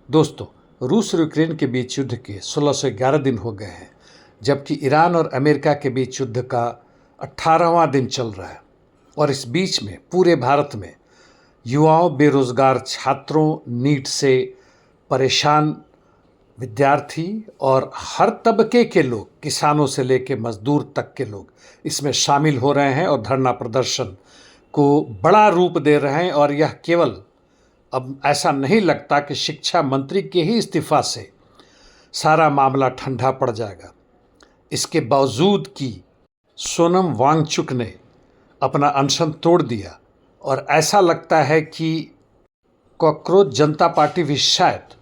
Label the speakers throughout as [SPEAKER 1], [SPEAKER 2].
[SPEAKER 1] दोस्तों, रूस और यूक्रेन के बीच युद्ध के 1611 दिन हो गए हैं, जबकि ईरान और अमेरिका के बीच युद्ध का 18वां दिन चल रहा है। और इस बीच में पूरे भारत में युवाओं, बेरोजगार छात्रों, नीट से परेशान विद्यार्थी और हर तबके के लोग, किसानों से लेकर मजदूर तक के लोग इसमें शामिल हो रहे हैं और धरना प्रदर्शन को बड़ा रूप दे रहे हैं। और यह केवल अब ऐसा नहीं लगता कि शिक्षा मंत्री के ही इस्तीफा से सारा मामला ठंडा पड़ जाएगा। इसके बावजूद कि सोनम वांगचुक ने अपना अनशन तोड़ दिया और ऐसा लगता है कि कॉकरोच जनता पार्टी भी शायद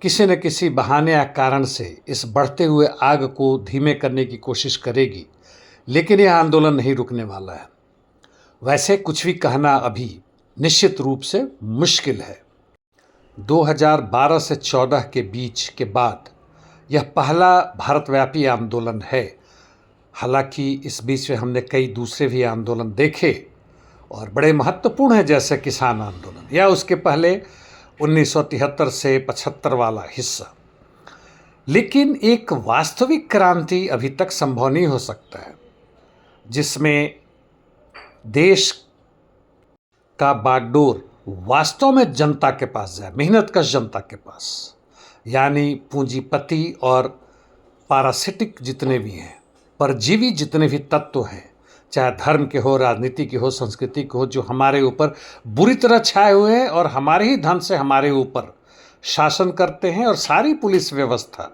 [SPEAKER 1] किसी न किसी बहाने या कारण से इस बढ़ते हुए आग को धीमे करने की कोशिश करेगी, लेकिन यह आंदोलन नहीं रुकने वाला है। वैसे कुछ भी कहना अभी निश्चित रूप से मुश्किल है। 2012 से 14 के बीच के बाद यह पहला भारतव्यापी आंदोलन है। हालांकि इस बीच में हमने कई दूसरे भी आंदोलन देखे और बड़े महत्वपूर्ण हैं, जैसे किसान आंदोलन या उसके पहले 1973 से 75 वाला हिस्सा। लेकिन एक वास्तविक क्रांति अभी तक संभव नहीं हो सकता है जिसमें देश का बागडोर वास्तव में जनता के पास जाए, मेहनतकश जनता के पास, यानी पूंजीपति और पारासिटिक जितने भी हैं, परजीवी जितने भी तत्व हैं, चाहे धर्म के हो, राजनीति के हो, संस्कृति के हो, जो हमारे ऊपर बुरी तरह छाए हुए हैं और हमारे ही धन से हमारे ऊपर शासन करते हैं। और सारी पुलिस व्यवस्था,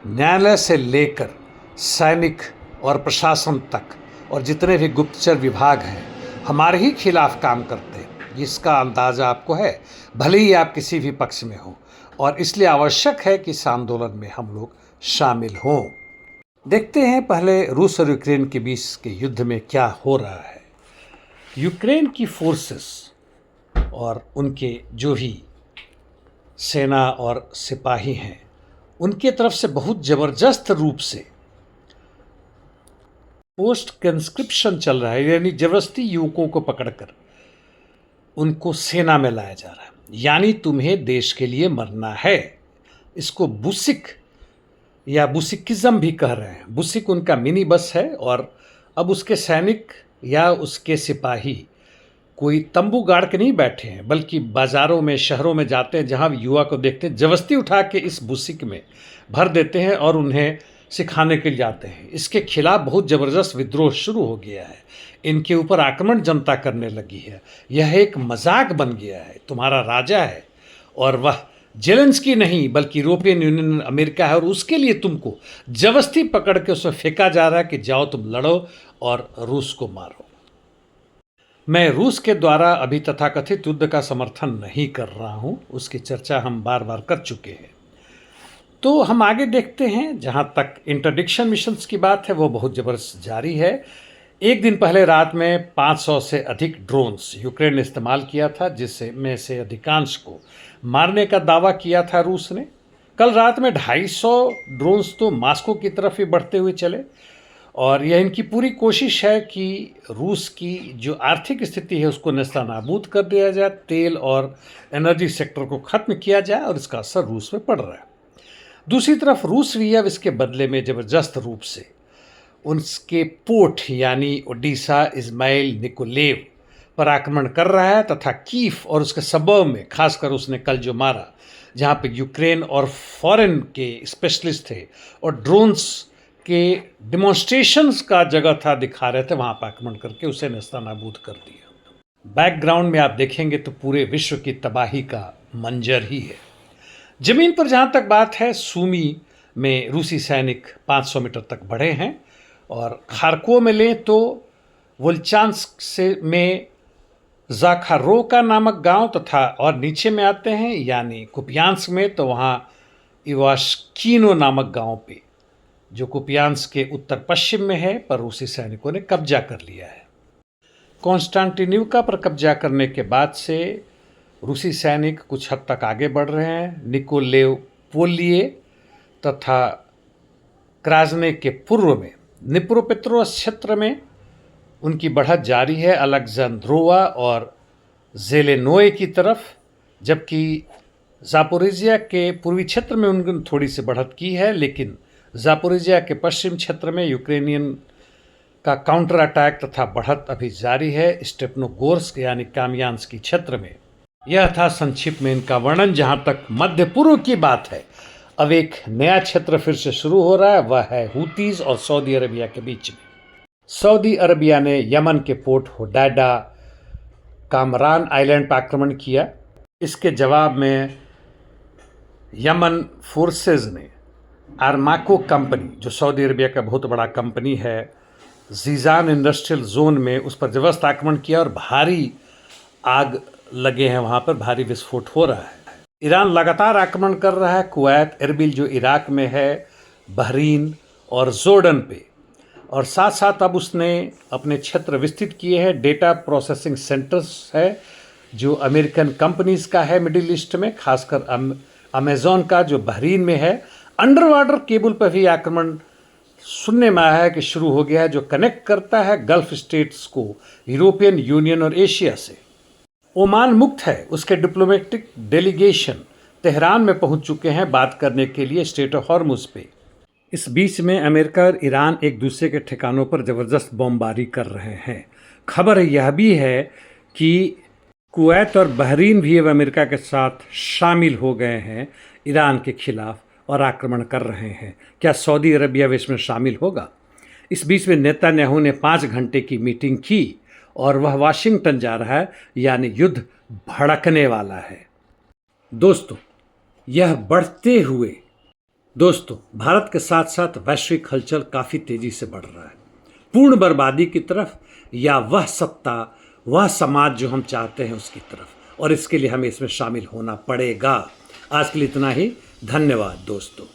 [SPEAKER 1] न्यायालय से लेकर सैनिक और प्रशासन तक और जितने भी गुप्तचर विभाग हैं, हमारे ही खिलाफ काम करते हैं। इसका अंदाज़ा आपको है, भले ही आप किसी भी पक्ष में हो। और इसलिए आवश्यक है कि इस आंदोलन में हम लोग शामिल हों। देखते हैं पहले रूस और यूक्रेन के बीच के युद्ध में क्या हो रहा है। यूक्रेन की फोर्सेस और उनके जो भी सेना और सिपाही हैं, उनके तरफ से बहुत ज़बरदस्त रूप से पोस्ट कंस्क्रिप्शन चल रहा है, यानी जबरदस्ती युवकों को पकड़कर उनको सेना में लाया जा रहा है। यानी तुम्हें देश के लिए मरना है। इसको बुसिक या बुसिकिज्म भी कह रहे हैं। बुसिक उनका मिनी बस है और अब उसके सैनिक या उसके सिपाही कोई तंबू गाड़ के नहीं बैठे हैं, बल्कि बाज़ारों में, शहरों में जाते हैं, जहाँ युवा को देखते हैं, जबरदस्ती उठा के इस बुसिक में भर देते हैं और उन्हें सिखाने के लिए जाते हैं। इसके खिलाफ बहुत ज़बरदस्त विद्रोह शुरू हो गया है। इनके ऊपर आक्रमण जनता करने लगी है। यह एक मजाक बन गया है। तुम्हारा राजा है और वह जेलेंस्की नहीं बल्कि यूरोपियन यूनियन, अमेरिका है, और उसके लिए तुमको जबरदस्ती पकड़ के उसमें फेंका जा रहा है कि जाओ तुम लड़ो और रूस को मारो। मैं रूस के द्वारा अभी तथाकथित युद्ध का समर्थन नहीं कर रहा हूँ, उसकी चर्चा हम बार बार कर चुके हैं। तो हम आगे देखते हैं। जहाँ तक इंटरडिक्शन मिशंस की बात है, वो बहुत ज़बरदस्त जारी है। एक दिन पहले रात में 500 से अधिक ड्रोन्स यूक्रेन ने इस्तेमाल किया था, जिसमें से अधिकांश को मारने का दावा किया था रूस ने। कल रात में 250 ड्रोन्स तो मॉस्को की तरफ ही बढ़ते हुए चले और यह इनकी पूरी कोशिश है कि रूस की जो आर्थिक स्थिति है उसको नेस्तनाबूद कर दिया जाए, तेल और एनर्जी सेक्टर को ख़त्म किया जाए, और इसका असर रूस में पड़ रहा है। दूसरी तरफ रूस भी अब इसके बदले में ज़बरदस्त रूप से उनके पोर्ट यानी ओडिशा, इस्माइल, निकोलेव पर आक्रमण कर रहा है, तथा कीव और उसके सबर्ब में खासकर उसने कल जो मारा, जहाँ पे यूक्रेन और फॉरेन के स्पेशलिस्ट थे और ड्रोन्स के डिमॉन्स्ट्रेशंस का जगह था, दिखा रहे थे, वहाँ पर आक्रमण करके उसे नेस्तनाबूद कर दिया। बैकग्राउंड में आप देखेंगे तो पूरे विश्व की तबाही का मंजर ही है। जमीन पर जहाँ तक बात है, सूमी में रूसी सैनिक 500 मीटर तक बढ़े हैं और खारकोव में लें तो वोल्चांस्क से में ज़ाखारोका नामक गांव, तथा और नीचे में आते हैं यानी कुपियांस्क में, तो वहाँ इवाश्किनो नामक गांव पे, जो कुपियांस्क के उत्तर पश्चिम में है, पर रूसी सैनिकों ने कब्जा कर लिया है। कॉन्स्टेंटिनिवका पर कब्जा करने के बाद से रूसी सैनिक कुछ हद तक आगे बढ़ रहे हैं। निकोलेव पोलिये तथा क्राजने के पूर्व में निप्रोपेत्रोव्स्क क्षेत्र में उनकी बढ़त जारी है, अलेक्जेंद्रोवा और जेलेनोए की तरफ, जबकि ज़ापोरिजिया के पूर्वी क्षेत्र में उन्होंने थोड़ी सी बढ़त की है, लेकिन ज़ापोरिजिया के पश्चिम क्षेत्र में यूक्रेनियन का काउंटर अटैक तथा बढ़त अभी जारी है स्टेपनोगोर्स्क यानी कामियांस्की क्षेत्र में। यह था संक्षिप्त में इनका वर्णन। जहां तक मध्य पूर्व की बात है, अब एक नया क्षेत्र फिर से शुरू हो रहा है, वह है हूतीज और सऊदी अरबिया के बीच में। सऊदी अरबिया ने यमन के पोर्ट होडैडा कामरान आइलैंड पर आक्रमण किया। इसके जवाब में यमन फोर्सेज ने आर्माको कंपनी, जो सऊदी अरबिया का बहुत बड़ा कंपनी है, जीजान इंडस्ट्रियल जोन में उस पर जबरदस्त आक्रमण किया और भारी आग लगे हैं, वहाँ पर भारी विस्फोट हो रहा है। ईरान लगातार आक्रमण कर रहा है कुवैत, एरबिल जो इराक में है, बहरीन और जोर्डन पे, और साथ साथ अब उसने अपने क्षेत्र विस्तृत किए हैं। डेटा प्रोसेसिंग सेंटर्स है जो अमेरिकन कंपनीज का है मिडिल ईस्ट में, खासकर अमेजॉन का जो बहरीन में है। अंडर वाटर केबल पर भी आक्रमण सुनने में आया है कि शुरू हो गया है, जो कनेक्ट करता है गल्फ स्टेट्स को यूरोपियन यूनियन और एशिया से। ओमान मुक्त है, उसके डिप्लोमेटिक डेलीगेशन तेहरान में पहुंच चुके हैं बात करने के लिए स्ट्रेट ऑफ हॉर्मुज पे। इस बीच में अमेरिका और ईरान एक दूसरे के ठिकानों पर ज़बरदस्त बमबारी कर रहे हैं। खबर यह भी है कि कुवैत और बहरीन भी अब अमेरिका के साथ शामिल हो गए हैं ईरान के खिलाफ और आक्रमण कर रहे हैं। क्या सऊदी अरबिया भी इसमें शामिल होगा? इस बीच में नेतन्याहू ने 5 घंटे की मीटिंग की और वह वाशिंगटन जा रहा है, यानी युद्ध भड़कने वाला है। दोस्तों, यह बढ़ते हुए भारत के साथ साथ वैश्विक हलचल काफ़ी तेज़ी से बढ़ रहा है, पूर्ण बर्बादी की तरफ या वह सत्ता, वह समाज जो हम चाहते हैं उसकी तरफ, और इसके लिए हमें इसमें शामिल होना पड़ेगा। आज के लिए इतना ही। धन्यवाद दोस्तों।